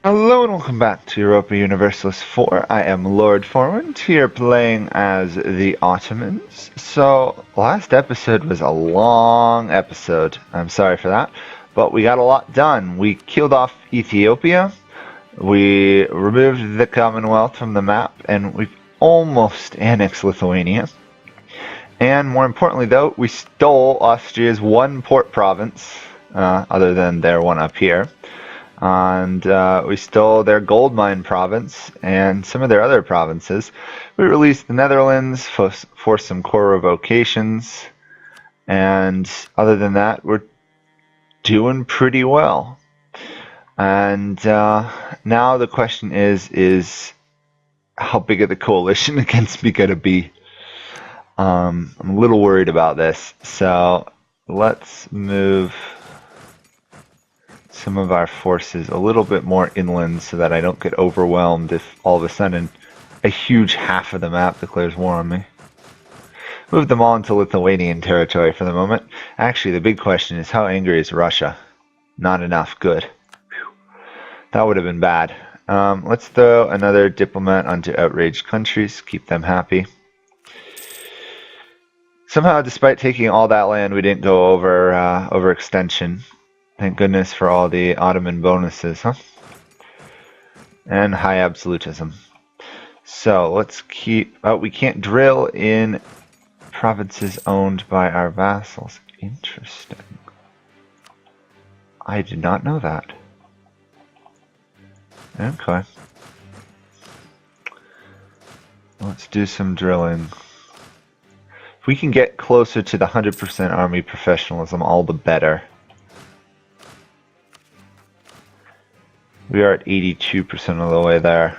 Hello and welcome back to Europa Universalis 4. I am Lord Forwind, here playing as the Ottomans. So, last episode was a long episode. I'm sorry for that. But we got a lot done. We killed off Ethiopia, we removed the Commonwealth from the map, and we've almost annexed Lithuania. And more importantly though, we stole Austria's one port province, other than their one up here. And we stole their gold mine province and some of their other provinces. We released the Netherlands, forced some core revocations, and other than that, we're doing pretty well. And now the question is how big of the coalition against me going to be? I'm a little worried about this, so let's move some of our forces a little bit more inland so that I don't get overwhelmed if all of a sudden a huge half of the map declares war on me. Move them all into Lithuanian territory for the moment. Actually, the big question is, how angry is Russia? Not enough. Good. Whew. That would have been bad. Let's throw another diplomat onto outraged countries. Keep them happy. Somehow, despite taking all that land, we didn't go over overextension. Thank goodness for all the Ottoman bonuses, huh? And high absolutism. So let's keep... Oh, we can't drill in provinces owned by our vassals. Interesting. I did not know that. Okay. Let's do some drilling. If we can get closer to the 100% army professionalism, all the better. We are at 82% of the way there.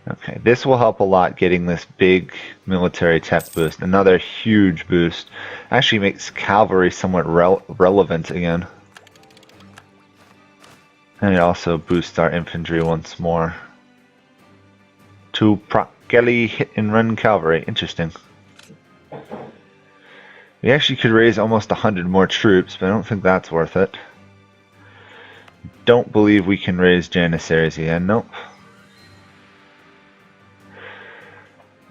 Okay, this will help a lot getting this big military tech boost. Another huge boost. Actually makes cavalry somewhat relevant again. And it also boosts our infantry once more. To Prakeli hit and run cavalry. Interesting. We actually could raise almost 100 more troops, but I don't think that's worth it. Don't believe we can raise Janissaries again. Nope.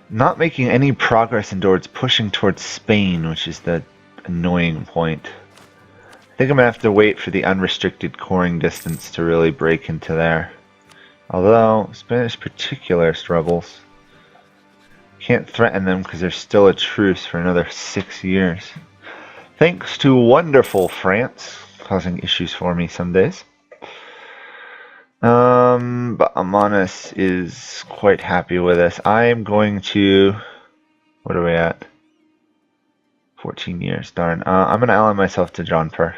Not making any progress towards pushing towards Spain, which is the annoying point. I think I'm going to have to wait for the unrestricted coring distance to really break into there. Although, Spanish particularist rebels. Can't threaten them because there's still a truce for another 6 years. Thanks to wonderful France, causing issues for me some days. But Amanus is quite happy with us. I am going to... What are we at? 14 years, darn. I'm going to ally myself to Jaunpur.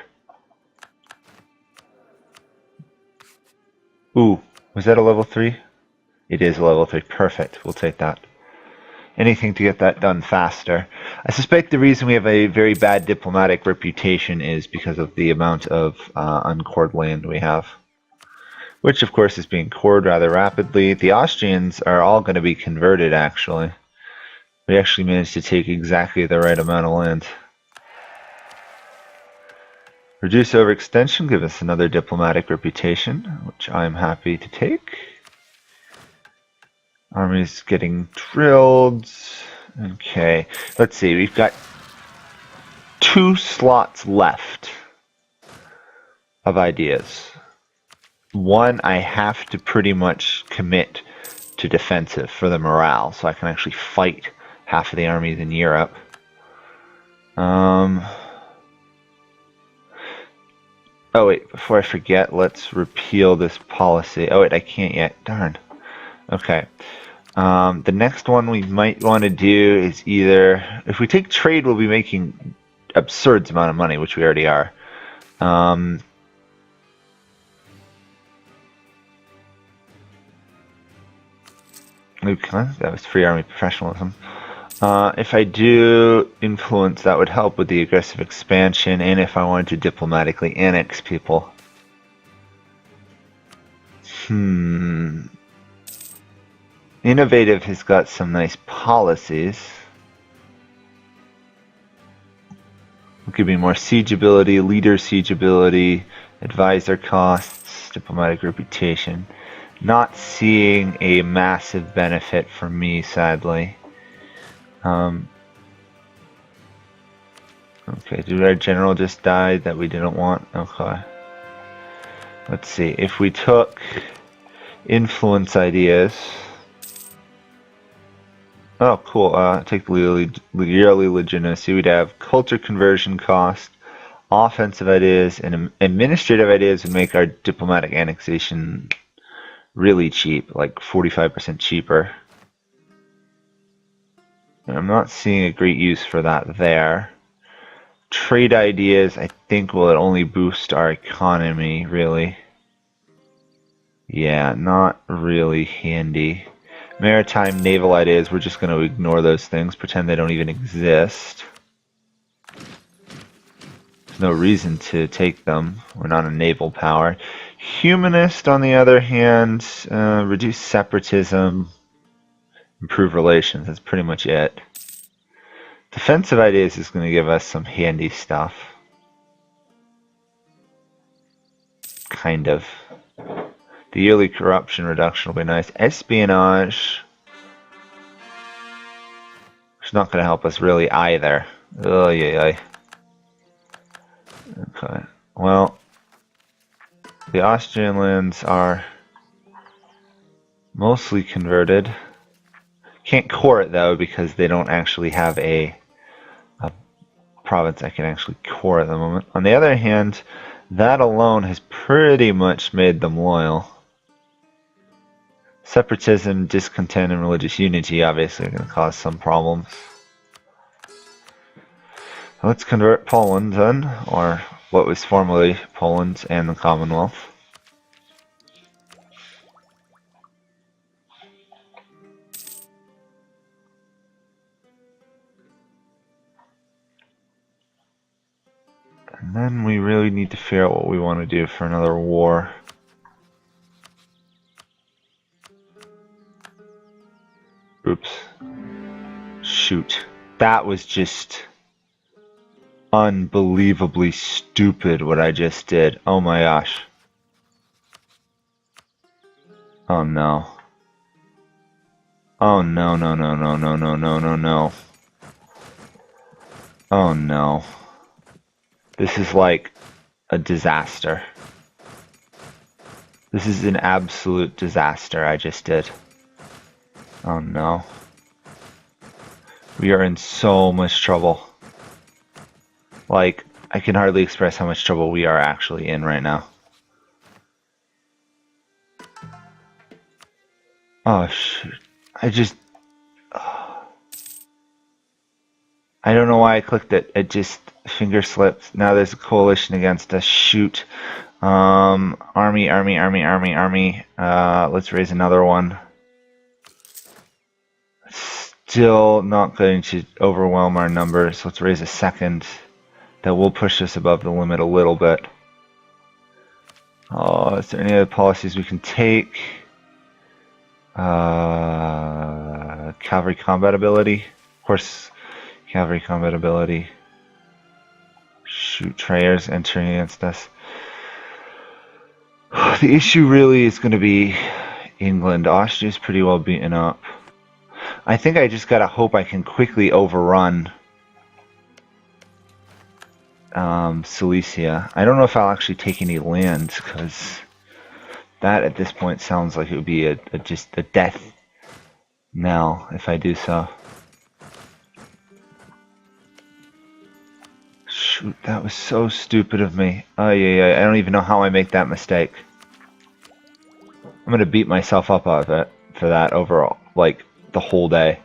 Ooh, was that a level 3? It is a level 3. Perfect. We'll take that. Anything to get that done faster. I suspect the reason we have a very bad diplomatic reputation is because of the amount of uncored land we have. Which, of course, is being cored rather rapidly. The Austrians are all going to be converted, actually. We actually managed to take exactly the right amount of land. Reduce overextension, give us another diplomatic reputation, which I'm happy to take. Army's getting drilled. Okay, let's see, we've got 2 slots left of ideas. One, I have to pretty much commit to defensive for the morale, so I can actually fight half of the armies in Europe. Oh wait, before I forget, let's repeal this policy. Oh wait, I can't yet. Darn. Okay. The next one we might want to do is either... If we take trade, we'll be making absurd amount of money, which we already are. Okay, that was free army professionalism. If I do influence, that would help with the aggressive expansion, and if I wanted to diplomatically annex people. Innovative has got some nice policies. It'll give me more siege ability, leader siege ability, advisor costs. diplomatic reputation. Not seeing a massive benefit for me, sadly. Okay, did our general just die that we didn't want? Okay. Let's see, if we took influence ideas. Oh, cool. Take the yearly legitimacy. We'd have culture conversion cost, offensive ideas, and administrative ideas would make our diplomatic annexation really cheap, like 45% cheaper. And I'm not seeing a great use for that there. Trade ideas, I think, will only boost our economy, really. Yeah, not really handy. Maritime naval ideas, we're just going to ignore those things, pretend they don't even exist. There's no reason to take them. We're not a naval power. Humanist, on the other hand, reduce separatism, improve relations. That's pretty much it. Defensive ideas is going to give us some handy stuff. Kind of. The yearly corruption reduction will be nice. Espionage. It's not going to help us really either. Oh, yeah. Okay. Well, the Austrian lands are mostly converted. Can't core it though because they don't actually have a province I can actually core at the moment. On the other hand, that alone has pretty much made them loyal. Separatism, discontent, and religious unity obviously are going to cause some problems. Let's convert Poland then, or what was formerly Poland and the Commonwealth. And then we really need to figure out what we want to do for another war. Oops. Shoot. That was just unbelievably stupid what I just did. Oh my gosh. Oh no. Oh no. Oh no. This is like a disaster. This is an absolute disaster I just did. Oh no. We are in so much trouble. Like, I can hardly express how much trouble we are actually in right now. Oh shoot. I don't know why I clicked it. It just finger slipped. Now there's a coalition against us. Shoot. Army. Let's raise another one. Still not going to overwhelm our numbers. Let's raise a second. That will push us above the limit a little bit. Oh, is there any other policies we can take? Cavalry combat ability. Of course, cavalry combat ability. Shoot, traitors entering against us. The issue really is going to be England. Austria's pretty well beaten up. I think I just gotta hope I can quickly overrun Silesia. I don't know if I'll actually take any land, because that at this point sounds like it would be just a death knell if I do so. Shoot, that was so stupid of me. Oh yeah, I don't even know how I make that mistake. I'm gonna beat myself up out of it for that overall, like the whole day.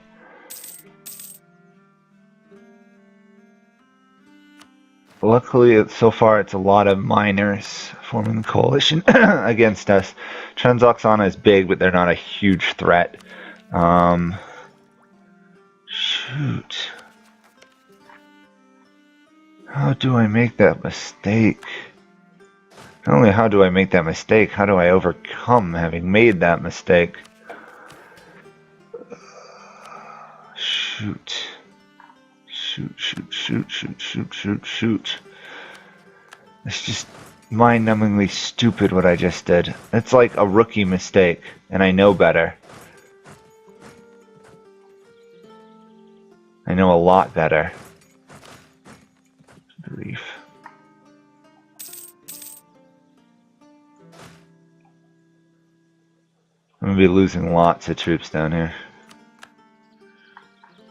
Luckily, so far it's a lot of miners forming the coalition against us. Transoxana is big, but they're not a huge threat. Shoot. How do I make that mistake? Not only how do I make that mistake, how do I overcome having made that mistake? Shoot. Shoot. It's just mind-numbingly stupid what I just did. It's like a rookie mistake, and I know better. I know a lot better. Grief. I'm gonna be losing lots of troops down here.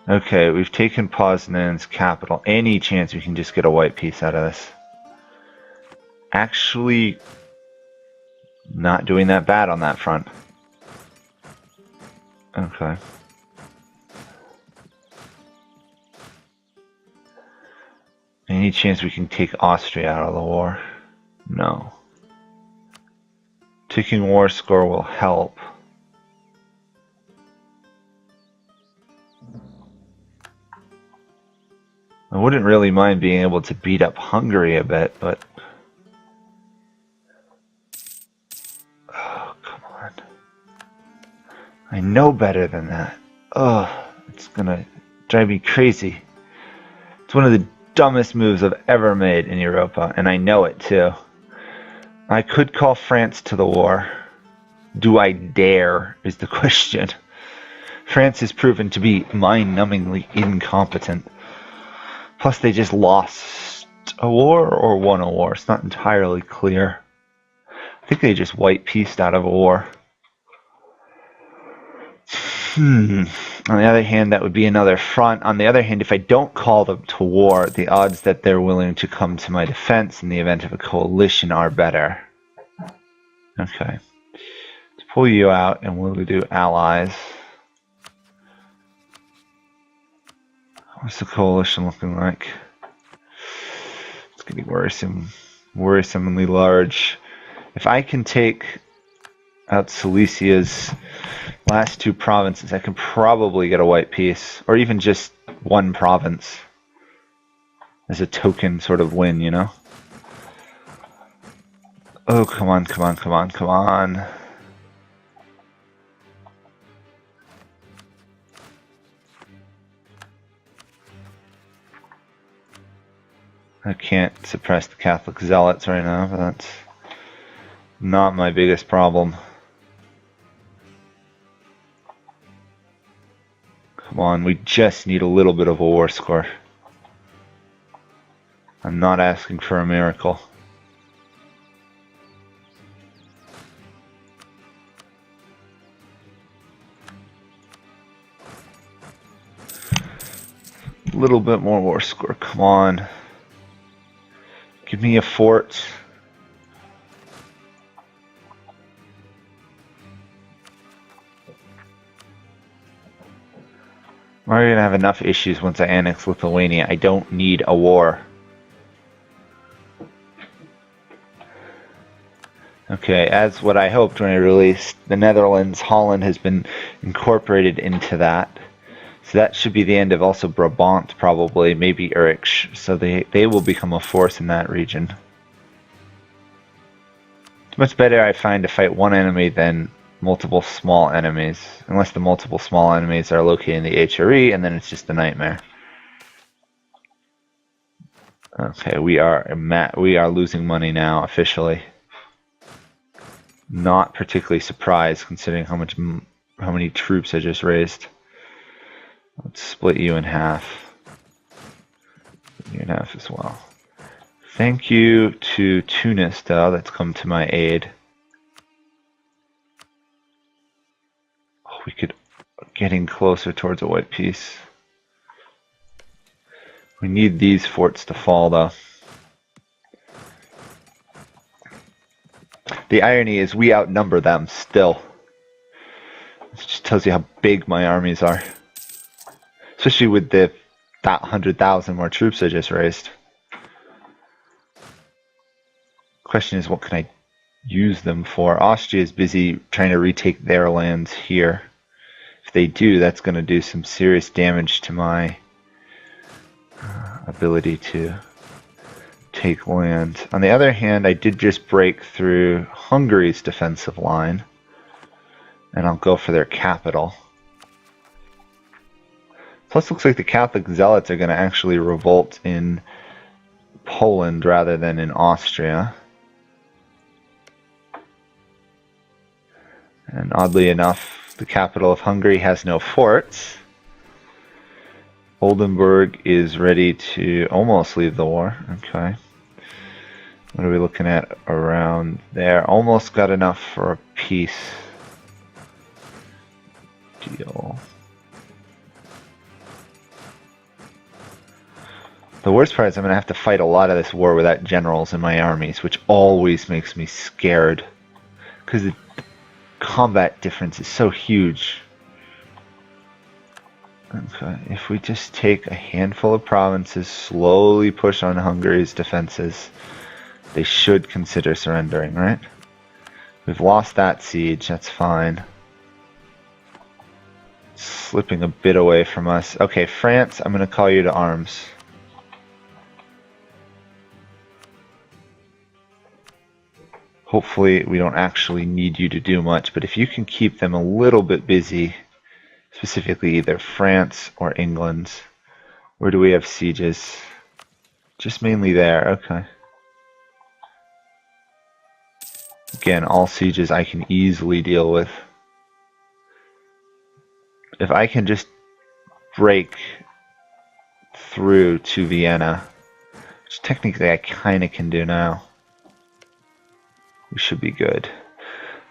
Okay, we've taken Poznan's capital. Any chance we can just get a white piece out of this? Actually, not doing that bad on that front. Okay. Any chance we can take Austria out of the war? No. Taking war score will help. I wouldn't really mind being able to beat up Hungary a bit, but... Oh, come on. I know better than that. Oh, it's gonna drive me crazy. It's one of the dumbest moves I've ever made in Europa, and I know it too. I could call France to the war. Do I dare, is the question. France has proven to be mind-numbingly incompetent. Plus they just lost a war or won a war. It's not entirely clear. I think they just white pieced out of a war. On the other hand, that would be another front. On the other hand, if I don't call them to war, the odds that they're willing to come to my defense in the event of a coalition are better. Okay. Let's pull you out and we'll do allies. What's the coalition looking like? It's getting worrisomely large. If I can take out Silesia's last two provinces, I can probably get a white piece, or even just one province as a token sort of win, you know? Oh, come on, come on, come on, come on. I can't suppress the Catholic zealots right now, but that's not my biggest problem. Come on, we just need a little bit of a war score. I'm not asking for a miracle. A little bit more war score, come on. Give me a fort. I'm already gonna have enough issues once I annex Lithuania. I don't need a war. Okay, as what I hoped when I released, the Netherlands, Holland has been incorporated into that. So that should be the end of also Brabant, probably, maybe Urich. So they will become a force in that region. It's much better, I find, to fight one enemy than multiple small enemies. Unless the multiple small enemies are located in the HRE, and then it's just a nightmare. Okay, we are losing money now, officially. Not particularly surprised, considering how many troops I just raised. Let's split you in half. You in half as well. Thank you to Tunis, though, that's come to my aid. Oh, we could getting closer towards a white piece. We need these forts to fall, though. The irony is we outnumber them still. This just tells you how big my armies are. Especially with that 100,000 more troops I just raised. Question is, what can I use them for? Austria is busy trying to retake their lands here. If they do, that's going to do some serious damage to my ability to take land. On the other hand, I did just break through Hungary's defensive line, and I'll go for their capital. Plus, looks like the Catholic zealots are going to actually revolt in Poland rather than in Austria. And oddly enough, the capital of Hungary has no forts. Oldenburg is ready to almost leave the war. Okay. What are we looking at around there? Almost got enough for a peace deal. The worst part is I'm going to have to fight a lot of this war without generals in my armies, which always makes me scared. Because the combat difference is so huge. Okay, if we just take a handful of provinces, slowly push on Hungary's defenses, they should consider surrendering, right? We've lost that siege, that's fine. Slipping a bit away from us. Okay, France, I'm going to call you to arms. Hopefully we don't actually need you to do much, but if you can keep them a little bit busy, specifically either France or England. Where do we have sieges? Just mainly there, okay. Again, all sieges I can easily deal with. If I can just break through to Vienna, which technically I kinda can do now, we should be good.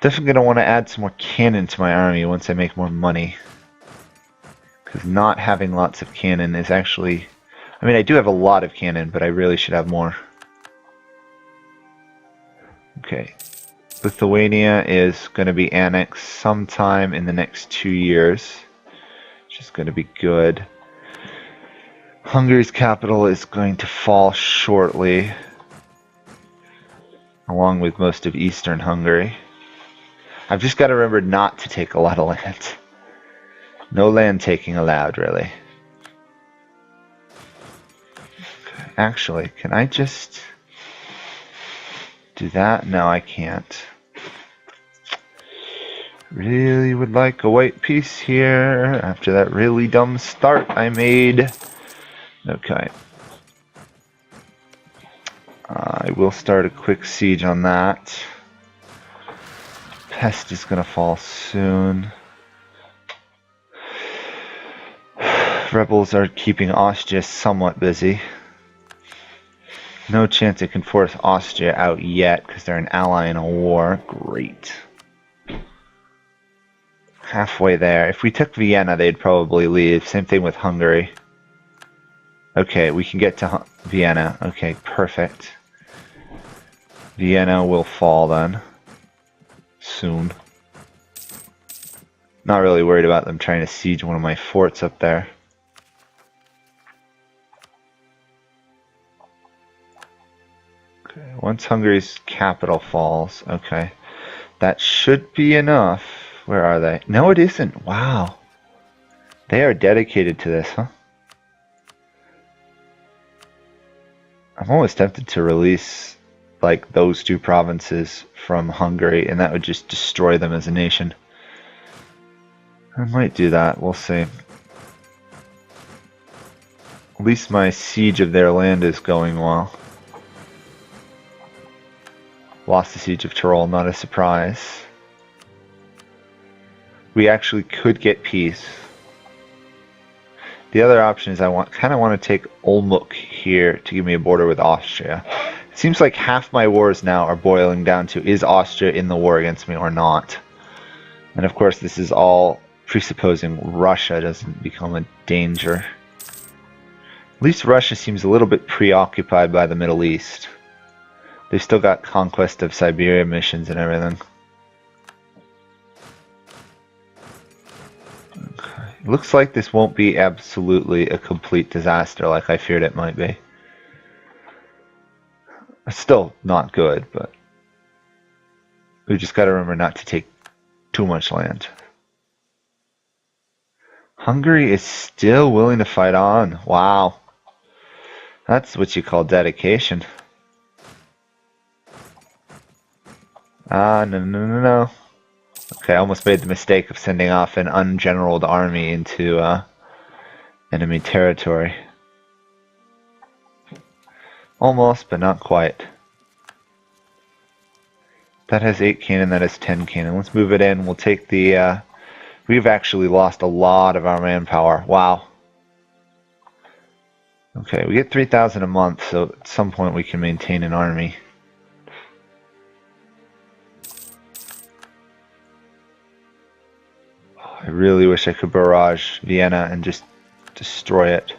Definitely gonna want to add some more cannon to my army once I make more money. Because not having lots of cannon is actually... I mean, I do have a lot of cannon, but I really should have more. Okay. Lithuania is going to be annexed sometime in the next 2 years, which is going to be good. Hungary's capital is going to fall shortly, along with most of eastern Hungary. I've just got to remember not to take a lot of land. No land taking allowed, really. Actually, can I just do that? No, I can't. Really would like a white piece here after that really dumb start I made. Okay. I will start a quick siege on that. Pest is going to fall soon. Rebels are keeping Austria somewhat busy. No chance I can force Austria out yet because they're an ally in a war. Great. Halfway there. If we took Vienna, they'd probably leave. Same thing with Hungary. Okay, we can get to Vienna. Okay, perfect. Vienna will fall then. Soon. Not really worried about them trying to siege one of my forts up there. Okay, once Hungary's capital falls, okay. That should be enough. Where are they? No, it isn't. Wow. They are dedicated to this, huh? I'm almost tempted to release, like, those two provinces from Hungary, and that would just destroy them as a nation. I might do that. We'll see. At least my siege of their land is going well. Lost the siege of Tyrol, not a surprise. We actually could get peace. The other option is I kind of want to take Olmütz here to give me a border with Austria. It seems like half my wars now are boiling down to, is Austria in the war against me or not? And of course this is all presupposing Russia doesn't become a danger. At least Russia seems a little bit preoccupied by the Middle East. They've still got conquest of Siberia missions and everything. Looks like this won't be absolutely a complete disaster like I feared it might be. It's still not good, but we just gotta remember not to take too much land. Hungary is still willing to fight on. Wow. That's what you call dedication. No. Okay, I almost made the mistake of sending off an ungeneraled army into enemy territory. Almost, but not quite. that has 8 cannon, that has 10 cannon. Let's move it in. We'll take the... we've actually lost a lot of our manpower. Wow. Okay, we get 3,000 a month, so at some point we can maintain an army. Oh, I really wish I could barrage Vienna and just destroy it.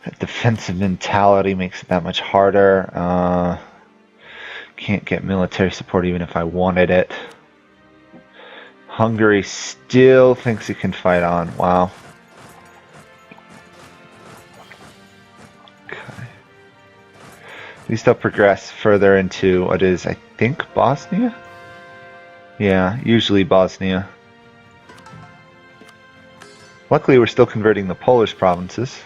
That defensive mentality makes it that much harder. Can't get military support even if I wanted it. Hungary still thinks it can fight on. Wow. At least I'll progress further into what is, I think, Bosnia? Yeah, usually Bosnia. Luckily, we're still converting the Polish provinces.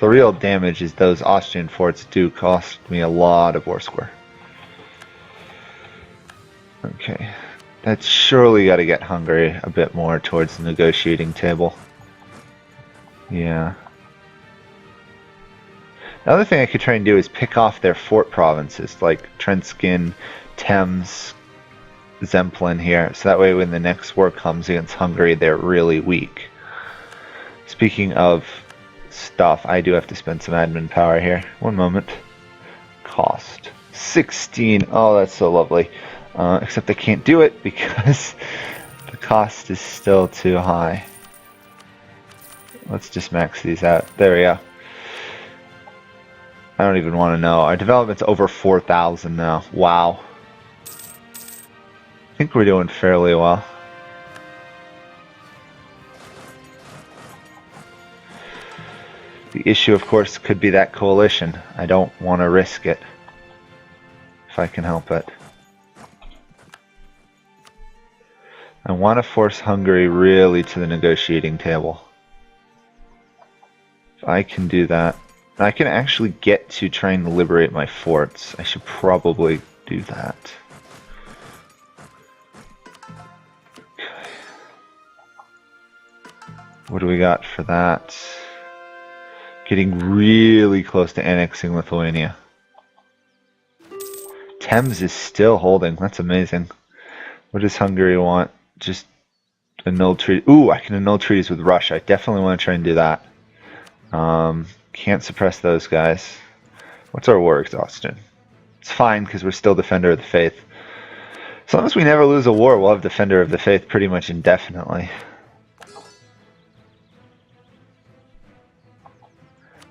The real damage is those Austrian forts do cost me a lot of war score. Okay, that's surely got to get Hungary a bit more towards the negotiating table. Yeah. Another thing I could try and do is pick off their fort provinces, like Trenčín, Thames, Zemplin here, so that way when the next war comes against Hungary, they're really weak. Speaking of stuff, I do have to spend some admin power here. One moment. Cost 16. Oh, that's so lovely. Except I can't do it because the cost is still too high. Let's just max these out. There we go. I don't even want to know. Our development's over 4,000 now. Wow. I think we're doing fairly well. The issue, of course, could be that coalition. I don't want to risk it if I can help it. I want to force Hungary really to the negotiating table. If I can do that, I can actually get to trying to liberate my forts. I should probably do that. Okay. What do we got for that? Getting really close to annexing Lithuania. Thames is still holding. That's amazing. What does Hungary want? Just annul treaty. Ooh, I can annul treaties with Russia. I definitely want to try and do that. Can't suppress those guys. What's our war exhaustion? It's fine because we're still Defender of the Faith. As long as we never lose a war, we'll have Defender of the Faith pretty much indefinitely.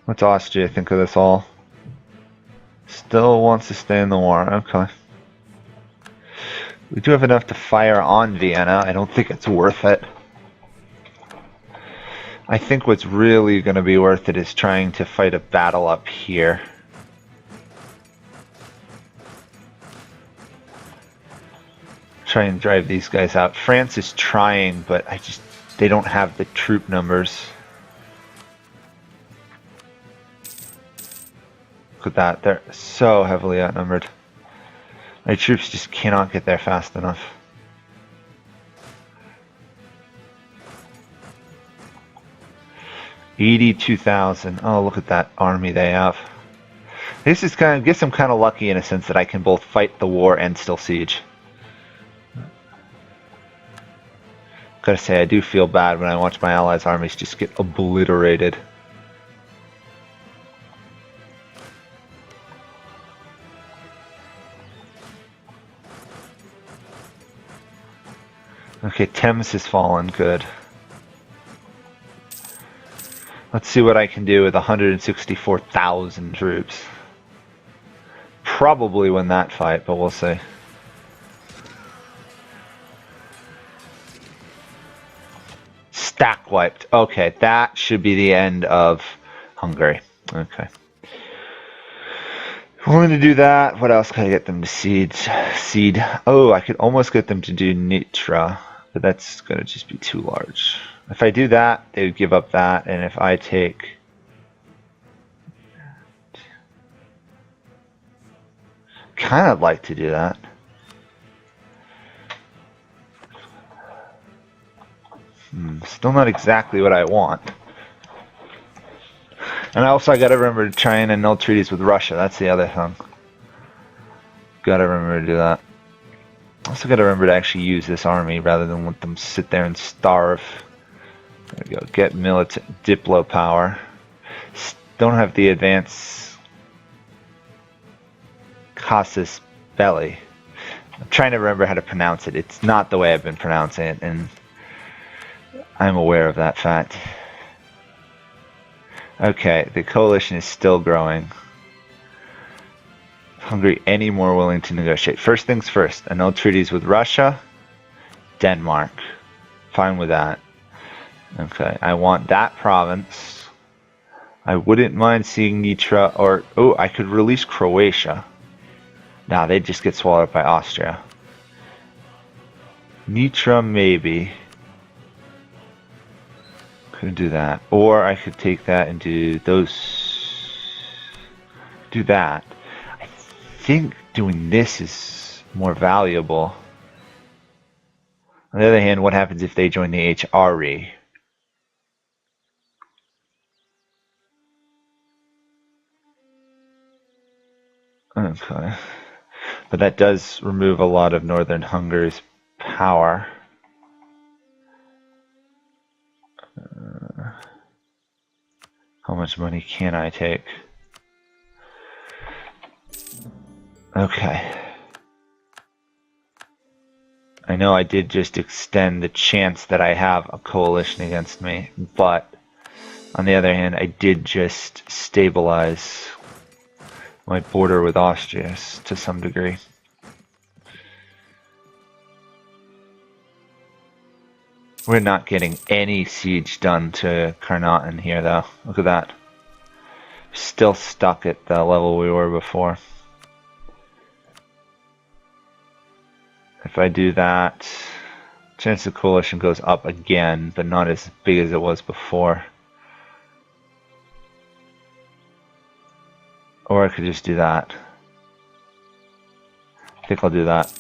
What's Austria think of this all? Still wants to stay in the war. Okay. We do have enough to fire on Vienna. I don't think it's worth it. I think what's really going to be worth it is trying to fight a battle up here. Try and drive these guys out. France is trying, but they don't have the troop numbers. Look at that, they're so heavily outnumbered. My troops just cannot get there fast enough. $82,000. Oh, look at that army they have. This is I guess I'm kind of lucky in a sense that I can both fight the war and still siege. Gotta say, I do feel bad when I watch my allies' armies just get obliterated. Okay, Thames has fallen. Good. Let's see what I can do with 164,000 troops. Probably win that fight, but we'll see. Stack wiped. Okay, that should be the end of Hungary. Okay. We're going to do that. What else can I get them to seed? Oh, I could almost get them to do Nitra, but that's going to just be too large. If I do that, they would give up that, and if I take... kind of like to do that. Still not exactly what I want. And also I gotta remember to try and annul treaties with Russia. That's the other thing. Gotta remember to do that. Also gotta remember to actually use this army rather than let them sit there and starve. There we go. Get diplo power. Don't have the advance casus belli. I'm trying to remember how to pronounce it. It's not the way I've been pronouncing it, and I'm aware of that fact. Okay, the coalition is still growing. Hungary any more willing to negotiate? First things first, annul treaties with Russia, Denmark. Fine with that. Okay, I want that province. I wouldn't mind seeing Nitra, or, oh, I could release Croatia. Nah, they just get swallowed up by Austria. Nitra, maybe. Could do that. Or I could take that and do those. Do that. I think doing this is more valuable. On the other hand, what happens if they join the HRE? Okay. But that does remove a lot of northern Hungary's power. How much money can I take? Okay. I know I did just extend the chance that I have a coalition against me, but on the other hand, I did just stabilize my border with Austria to some degree. We're not getting any siege done to Carnarvon here, though. Look at that. Still stuck at the level we were before. If I do that, chance of coalition goes up again, but not as big as it was before. Or I could just do that. I think I'll do that.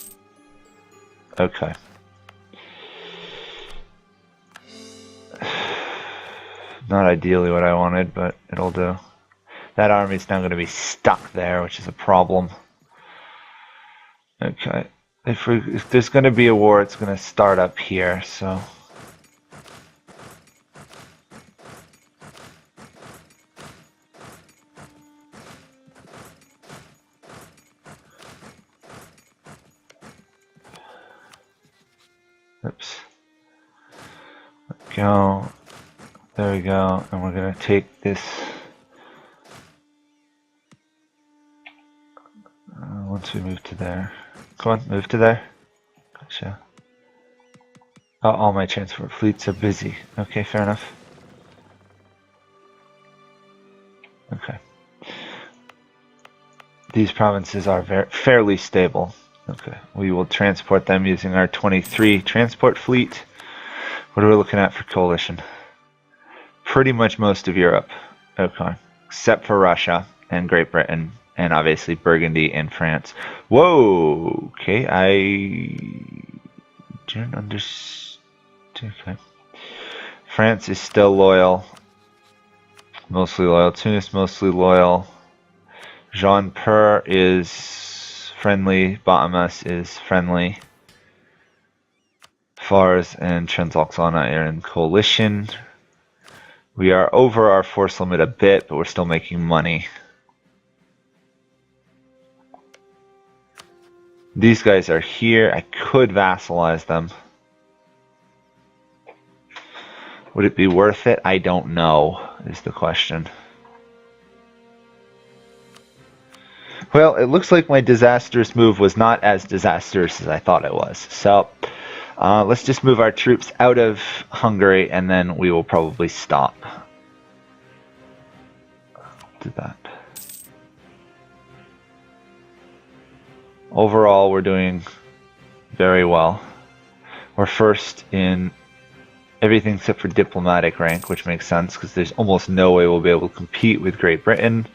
Okay. Not ideally what I wanted, but it'll do. That army's now going to be stuck there, which is a problem. Okay. If there's going to be a war, it's going to start up here, so... Oops. Let go. There we go. And we're going to take this... once we move to there. Come on, move to there. Gotcha. Oh, all my transport fleets are busy. Okay, fair enough. Okay. These provinces are fairly stable. Okay, we will transport them using our 23 transport fleet. What are we looking at for coalition? Pretty much most of Europe. Okay, except for Russia and Great Britain. And obviously Burgundy and France. Whoa! Okay, I didn't understand. Okay. France is still loyal. Mostly loyal. Tunis mostly loyal. Jean Per is friendly. Bottomas is friendly. Fars and Transoxana are in coalition. We are over our force limit a bit, but we're still making money. These guys are here. I could vassalize them. Would it be worth it? I don't know, is the question. Well, it looks like my disastrous move was not as disastrous as I thought it was. So, let's just move our troops out of Hungary, and then we will probably stop. Do that. Overall, we're doing very well. We're first in everything except for diplomatic rank, which makes sense because there's almost no way we'll be able to compete with Great Britain.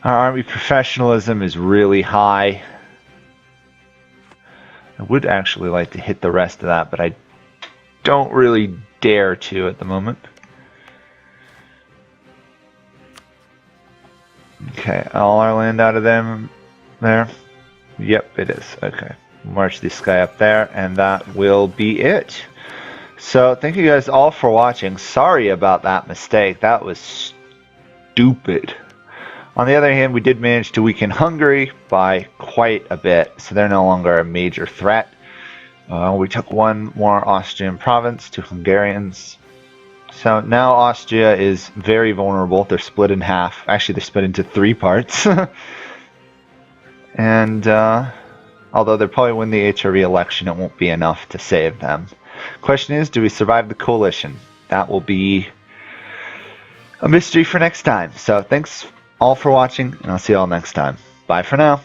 Our army professionalism is really high. I would actually like to hit the rest of that, but I don't really dare to at the moment. Okay, all our land out of them there? Yep, it is. Okay. March this guy up there, and that will be it. So, thank you guys all for watching. Sorry about that mistake. That was stupid. On the other hand, we did manage to weaken Hungary by quite a bit, so they're no longer a major threat. We took one more Austrian province to Hungarians. So now Austria is very vulnerable. They're split in half. Actually, they're split into 3 parts. And although they'll probably win the HRE election, it won't be enough to save them. Question is, do we survive the coalition? That will be a mystery for next time. So thanks all for watching, and I'll see you all next time. Bye for now.